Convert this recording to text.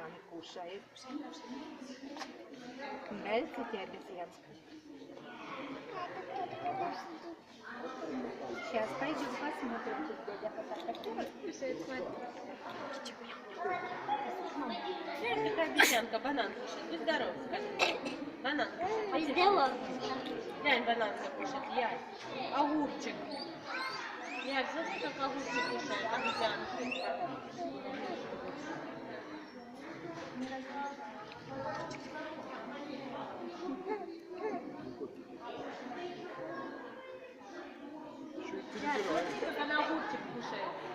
бананы кушает. Нравится тебе обезьянка? Сейчас пойдем посмотрим, тут дядя фотографирует. Кушает, смотри. Знаешь, какая обезьянка банан кушает? Будь здоров, скажи. Банан кушает. Сделала. Глянь, банан кушает. Яй. Огурчик. Яй, смотри, как огурчик кушает обезьянка. Да, смотри, как она огурчик кушает.